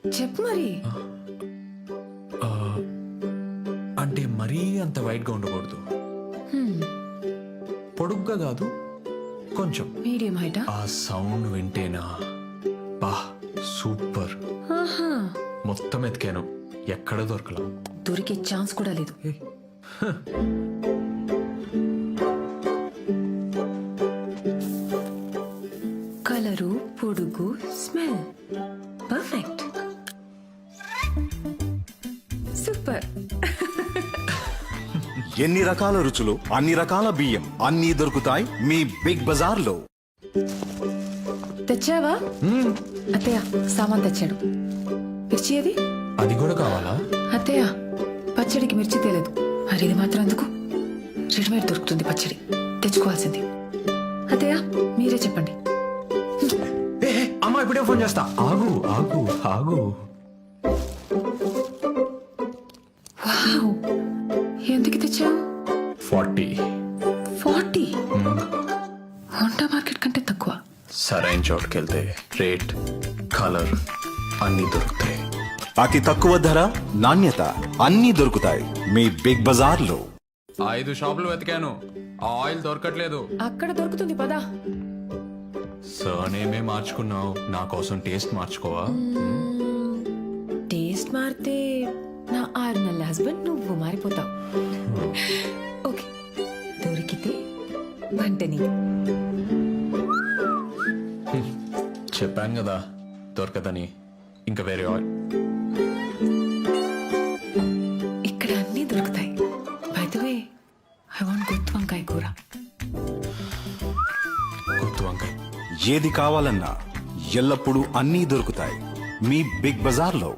చెప్పు మరి. అంటే మరీ అంత వైట్ గా ఉండకూడదు, పొడుగ్గా కాదు, కొంచెం మీడియం హైటా? ఆ సౌండ్ వింటేనా బా సూపర్. మొత్తం ఎతికాను, ఎక్కడ దొరకలా. దొరికే ఛాన్స్ కూడా లేదు. కలరు, పొడుగు, స్మెల్ పర్ఫెక్ట్, సూపర్. ఎన్ని రకాల రుచులు, అన్ని రకాల బియ్యం, అన్నీ దొరుకుతాయి మీ బిగ్ బజార్ లో. తెచ్చావా? అత్తయ్య సామాన్ తెచ్చాడు. మిర్చి ఏది? అది కూడా కావాలా? అత్తయ్య పచ్చడికి మిర్చి తేలేదు. మరి ఇది మాత్రం ఎందుకు? రెడీమేడ్ దొరుకుతుంది పచ్చడి, తెచ్చుకోవాల్సింది. అత్తయ్య మీరే చెప్పండి. అమ్మా ఇప్పుడే ఫోన్ చేస్తా. ఆగు ఆగు ఆగు. వావ్, ఎందుకు తెచ్చావు? 40. 40? వంట మార్కెట్ కంటే తక్కువ. సరైన చోటుకెళ్తే రేట్, కలర్ అన్నీ దొరుకుతాయి. అతి తక్కువ ధర, నాణ్యత అన్నీ దొరుకుతాయి మీ బిగ్ బజార్ లో. 5 షాపులు వెతికాను, ఆయిల్ దొరకట్లేదు. అక్కడ దొరుకుతుంది పదా. సర్నేమే మార్చుకున్నావు, నా కోసం టేస్ట్ మార్చుకోవా? టేస్ట్ మారితే నా 6 నెలల హస్బెండ్ నువ్వు మారిపోతావు. ఓకే, దొరికితే వంటని. చెప్పాను కదా దొరకదని. ఇంకా వేరే ఆయిల్ ఇక్కడ అన్నీ దొరుకుతాయి. By the way, I want gutti vankaya kura. గుత్తి వంకాయ ఏది కావాలన్నా ఎల్లప్పుడూ అన్నీ దొరుకుతాయి మీ బిగ్ బజార్ లో.